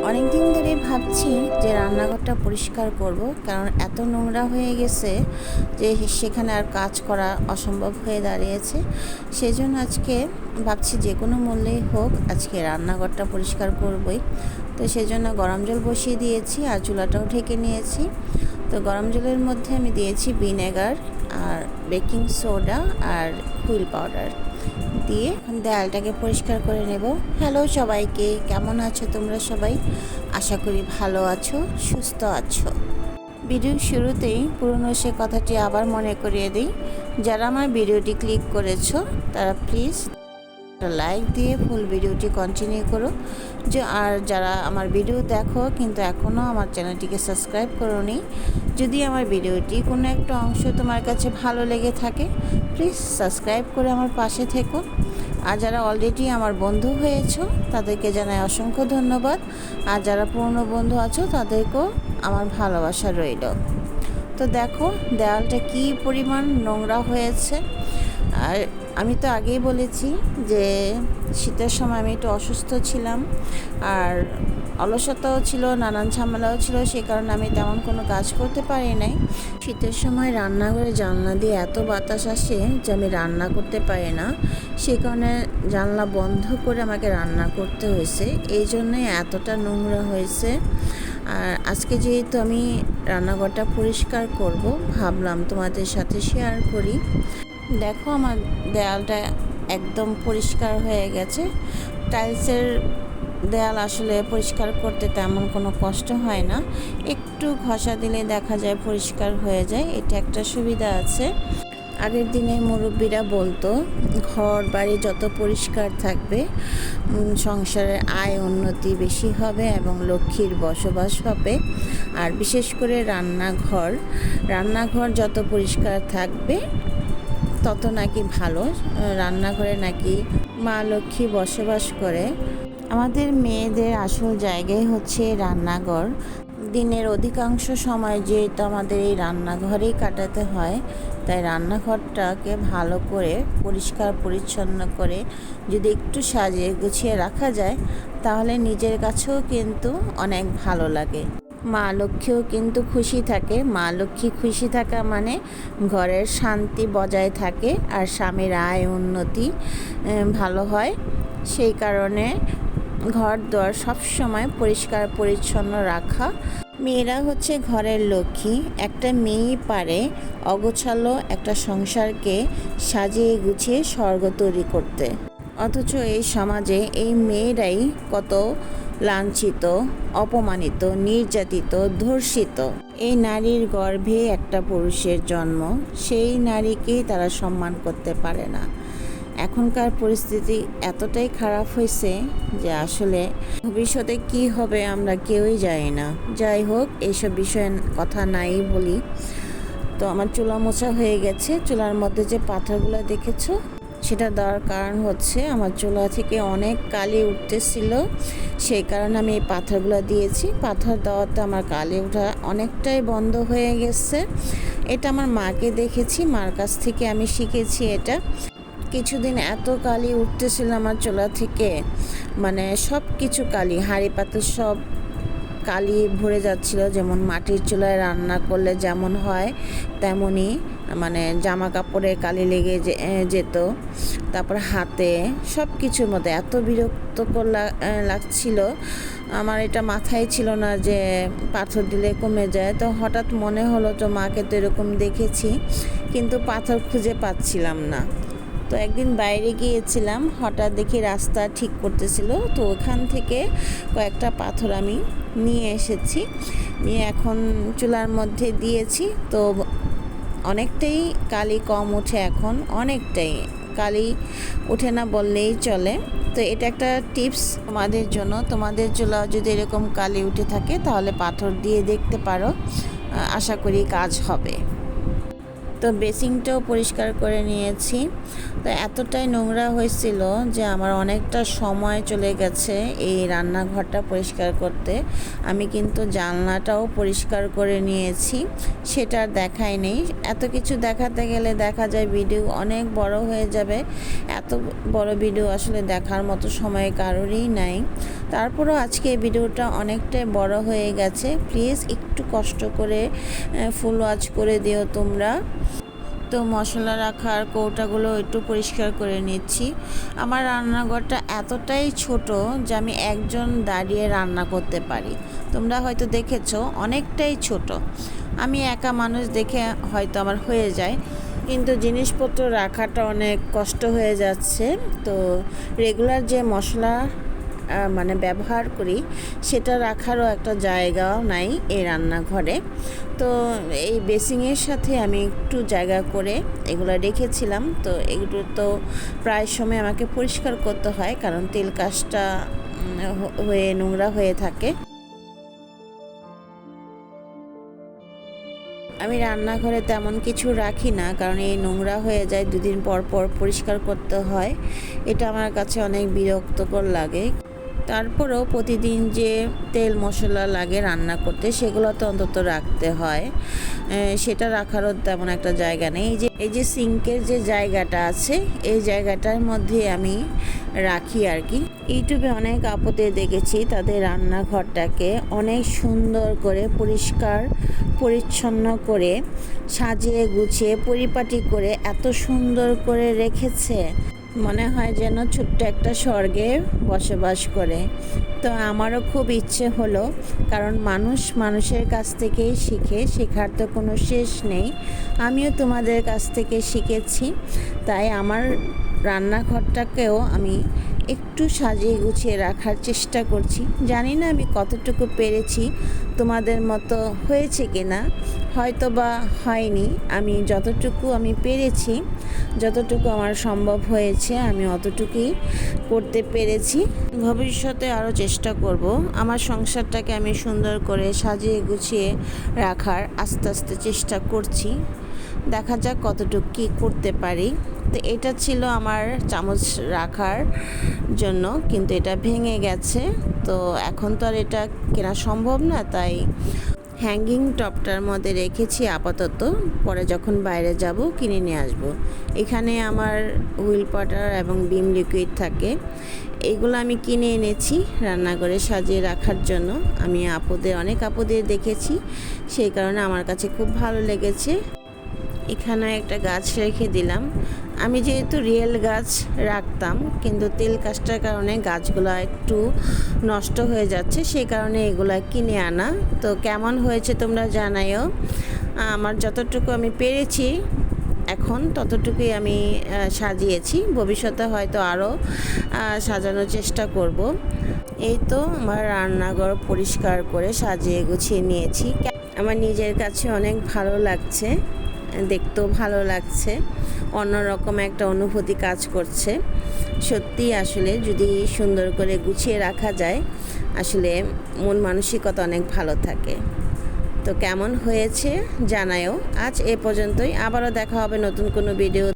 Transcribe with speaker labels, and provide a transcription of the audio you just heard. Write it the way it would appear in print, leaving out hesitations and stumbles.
Speaker 1: অনেক দিন ধরে ভাবছি যে রান্নাঘরটা পরিষ্কার করব, কারণ এত নোংরা হয়ে গেছে যে সেখানে আর কাজ করা অসম্ভব হয়ে দাঁড়িয়েছে। সেই জন্য আজকে ভাবছি যে কোনো মূল্যেই হোক আজকে রান্নাঘরটা পরিষ্কার করবই। তো সেই জন্য গরম জল বসিয়ে দিয়েছি আর চুলাটাও ঢেকে নিয়েছি। তো গরম জলের মধ্যে আমি দিয়েছি ভিনেগার আর বেকিং সোডা আর হুইল পাউডার দিয়ে দেয়ালটাকে পরিষ্কার করে নেব। হ্যালো সবাইকে, কেমন আছো তোমরা সবাই? আশা করি ভালো আছো, সুস্থ আছো। ভিডিওর শুরুতেই পুরনো সে কথাটি আবার মনে করিয়ে দিই, যারা আমার ভিডিওটি ক্লিক করেছো তারা প্লিজ লাইক দিয়ে ফুল ভিডিওটি কন্টিনিউ করো। আর যারা আমার ভিডিও দেখো কিন্তু এখনও আমার চ্যানেলটিকে সাবস্ক্রাইব করোনি, যদি আমার ভিডিওটি কোনো একটা অংশ তোমার কাছে ভালো লেগে থাকে প্লিজ সাবস্ক্রাইব করে আমার পাশে থেকো। আর যারা অলরেডি আমার বন্ধু হয়েছো তাদেরকে জানাই অসংখ্য ধন্যবাদ। আর যারা পুরনো বন্ধু আছো তাদেরকেও আমার ভালোবাসা রইল। তো দেখো দেওয়ালটা কী পরিমাণ নোংরা হয়েছে। আর আমি তো আগেই বলেছি যে শীতের সময় আমি একটু অসুস্থ ছিলাম আর অলসতাও ছিল, নানান ঝামেলাও ছিল, সেই কারণে আমি তেমন কোনো কাজ করতে পারি নাই। শীতের সময় রান্নাঘরে জানলা দিয়ে এত বাতাস আসে যে আমি রান্না করতে পারি না, সেই কারণে জানলা বন্ধ করে আমাকে রান্না করতে হয়েছে, এই জন্যই এতটা নোংরা হয়েছে। আর আজকে যেহেতু আমি রান্নাঘরটা পরিষ্কার করব, ভাবলাম তোমাদের সাথে শেয়ার করি। দেখো আমার দেয়ালটা একদম পরিষ্কার হয়ে গেছে। টাইলসের দেয়াল আসলে পরিষ্কার করতে তেমন কোনো কষ্ট হয় না, একটু ঘষা দিলে দেখা যায় পরিষ্কার হয়ে যায়, এটা একটা সুবিধা আছে। আগের দিনে মুরব্বীরা বলতো ঘর বাড়ি যত পরিষ্কার থাকবে সংসারের আয় উন্নতি বেশি হবে এবং লক্ষ্মীর বসবাস হবে। আর বিশেষ করে রান্নাঘর যত পরিষ্কার থাকবে তত নাকি ভালো, রান্নাঘরে নাকি মা লক্ষ্মী বসবাস করে। আমাদের মেয়েদের আসল জায়গায় হচ্ছে রান্নাঘর। দিনের অধিকাংশ সময় যেহেতু আমাদের এই রান্নাঘরেই কাটাতে হয়, তাই রান্নাঘরটাকে ভালো করে পরিষ্কার পরিচ্ছন্ন করে যদি একটু সাজিয়ে গুছিয়ে রাখা যায় তাহলে নিজের কাছেও কিন্তু অনেক ভালো লাগে। মা লক্ষ্মীও কিন্তু খুশি থাকে। মা লক্ষ্মী খুশি থাকা মানে ঘরের শান্তি বজায় থাকে আর স্বামীর আয় উন্নতি ভালো হয়। সেই কারণে ঘর দুয়ার সবসময় পরিষ্কার পরিচ্ছন্ন রাখা। মেয়েরা হচ্ছে ঘরের লক্ষ্মী। একটা মেয়েই পারে অগোছালো একটা সংসারকে সাজিয়ে গুছিয়ে স্বর্গ তৈরি করতে। অথচ এই সমাজে এই মেয়েরাই কত লাঞ্ছিত, অপমানিত, নির্যাতিত, ধর্ষিত। এই নারীর গর্ভে একটা পুরুষের জন্ম, সেই নারীকেই তারা সম্মান করতে পারে না। এখনকার পরিস্থিতি এতটাই খারাপ হয়েছে যে আসলে ভবিষ্যতে কি হবে আমরা কেউই জানি না। যাই হোক, এইসব বিষয়ে কথা নাই বলি। তো আমার চুলা মোছা হয়ে গেছে। চুলার মধ্যে যে পাথরগুলো দেখেছো সেটা দেওয়ার কারণ হচ্ছে আমার চুলা থেকে অনেক কালি উঠতেছিল, সেই কারণে আমি এই পাথরগুলো দিয়েছি। পাথর দেওয়াতে আমার কালি ওঠা অনেকটাই বন্ধ হয়ে গেছে। এটা আমার মাকে দেখেছি, মার কাছ থেকে আমি শিখেছি এটা। কিছুদিন এত কালি উঠতেছিল আমার চুলা থেকে, মানে সব কিছু কালি, হাঁড়ি পাতিল সব কালি ভরে যাচ্ছিল। যেমন মাটির চুলায় রান্না করলে যেমন হয় তেমনই, মানে জামা কাপড়ে কালি লেগে যেত, তারপর হাতে, সব কিছুর মধ্যে এত বিরক্তকর লাগছিল। আমার এটা মাথায় ছিল না যে পাথর দিলে কমে যায়। তো হঠাৎ মনে হলো তো মাকে তো এরকম দেখেছি, কিন্তু পাথর খুঁজে পাচ্ছিলাম না। তো একদিন বাইরে গিয়েছিলাম, হঠাৎ দেখি রাস্তা ঠিক করতেছিল, তো ওখান থেকে কয়েকটা পাথর আমি নিয়ে এসেছি, নিয়ে এখন চুলার মধ্যে দিয়েছি। তো অনেকটাই কালি কম ওঠে, এখন অনেকটাই কালি ওঠে না বললেই চলে। তো এটা একটা টিপস তোমাদের জন্য। তোমাদের চুলা যদি এরকম কালি উঠে থাকে তাহলে পাথর দিয়ে দেখতে পারো, আশা করি কাজ হবে। তো বেসিনটাও পরিষ্কার করে নিয়েছি। তো এতটাই নোংরা হয়েছিল যে আমার অনেকটা সময় চলে গেছে এই রান্নাঘরটা পরিষ্কার করতে। আমি কিন্তু জানলাটাও পরিষ্কার করে নিয়েছি, সেটা আর দেখাই নেই। এত কিছু দেখাতে গেলে দেখা যায় ভিডিও অনেক বড় হয়ে যাবে। এত বড় ভিডিও আসলে দেখার মতো সময় কারোরই নাই। তারপরও আজকে এই ভিডিওটা অনেকটাই বড় হয়ে গেছে। প্লিজ একটু কষ্ট করে ফুল ওয়াচ করে দিও তোমরা। তো মশলা রাখার কৌটাগুলো একটু পরিষ্কার করে নিচ্ছি। আমার রান্নাঘরটা এতটাই ছোট যে আমি একজন দাঁড়িয়ে রান্না করতে পারি। তোমরা হয়তো দেখেছো অনেকটাই ছোট। আমি একা মানুষ দেখে হয়তো আমার হয়ে যায়, কিন্তু জিনিসপত্র রাখাটা অনেক কষ্ট হয়ে যাচ্ছে। তো রেগুলার যে মশলা ব্যবহার করি সেটা রাখারও একটা জায়গাও নাই এই রান্নাঘরে। তো এই বেসিংয়ের সাথে আমি একটু জায়গা করে এগুলো রেখেছিলাম। তো এগুলো তো প্রায় সময় আমাকে পরিষ্কার করতে হয়, কারণ তেল কাজটা হয়ে নোংরা হয়ে থাকে। আমি রান্নাঘরে তেমন কিছু রাখি না, কারণ এই নোংরা হয়ে যায়, দুদিন পর পর পরিষ্কার করতে হয়। এটা আমার কাছে অনেক বিরক্তকর লাগে। তারপরেও প্রতিদিন যে তেল মশলা লাগে রান্না করতে সেগুলো তো অন্তত রাখতে হয়। সেটা রাখারও তেমন একটা জায়গা নেই। এই যে সিঙ্কের যে জায়গাটা আছে এই জায়গাটার মধ্যে আমি রাখি আর কি। ইউটিউবে অনেক আপুদের দেখেছি তাদের রান্নাঘরটাকে অনেক সুন্দর করে পরিষ্কার পরিচ্ছন্ন করে সাজিয়ে গুছিয়ে পরিপাটি করে এত সুন্দর করে রেখেছে, মনে হয় যেন ছোট্ট একটা স্বর্গে বসবাস করে। তো আমারও খুব ইচ্ছে হলো, কারণ মানুষ মানুষের কাছ থেকেই শিখে, শেখার তো কোনো শেষ নেই। আমিও তোমাদের কাছ থেকে শিখেছি, তাই আমার রান্নাঘরটাকেও আমি একটু সাজিয়ে গুছিয়ে রাখার চেষ্টা করছি। জানি না আমি কতটুকু পেরেছি, তোমাদের মতো হয়েছে কিনা, হয়তো বা হয়নি। আমি যতটুকু আমি পেরেছি, যতটুকু আমার সম্ভব হয়েছে আমি অতটুকুই করতে পেরেছি। ভবিষ্যতে আরও চেষ্টা করব আমার সংসারটাকে আমি সুন্দর করে সাজিয়ে গুছিয়ে রাখার আস্তে আস্তে চেষ্টা করছি। দেখা যাক কতটুকু কী করতে পারি। তো এটা ছিল আমার চামচ রাখার জন্য, কিন্তু এটা ভেঙে গেছে। তো এখন তো আর এটা কেনা সম্ভব না, তাই হ্যাঙ্গিং টপটার মধ্যে রেখেছি আপাতত। পরে যখন বাইরে যাব কিনে নিয়ে আসব। এখানে আমার হুইল পাটার এবং বিম লিকুইড থাকে, এগুলো আমি কিনে এনেছি রান্নাঘরে সাজিয়ে রাখার জন্য। আমি অনেক আপুদের দেখেছি, সেই কারণে আমার কাছে খুব ভালো লেগেছে। এখানে একটা গাছ রেখে দিলাম। আমি যেহেতু রিয়েল গাছ রাখতাম, কিন্তু তেল কাজটার কারণে গাছগুলো একটু নষ্ট হয়ে যাচ্ছে, সেই কারণে এগুলা কিনে আনা। তো কেমন হয়েছে তোমরা জানাইও। আমার যতটুকু আমি পেরেছি এখন ততটুকুই আমি সাজিয়েছি। ভবিষ্যতে হয়তো আরও সাজানোর চেষ্টা করব। এই তো আমার রান্নাঘর পরিষ্কার করে সাজিয়ে গুছিয়ে নিয়েছি। আমার নিজের কাছে অনেক ভালো লাগছে, দেখতেও ভালো লাগছে, অন্যরকম একটা অনুভূতি কাজ করছে। সত্যি আসলে যদি সুন্দর করে গুছিয়ে রাখা যায়, আসলে মন মানসিকতা অনেক ভালো থাকে। তো কেমন হয়েছে জানায়ও। আজ এ পর্যন্তই, আবারও দেখা হবে নতুন কোনো ভিডিও।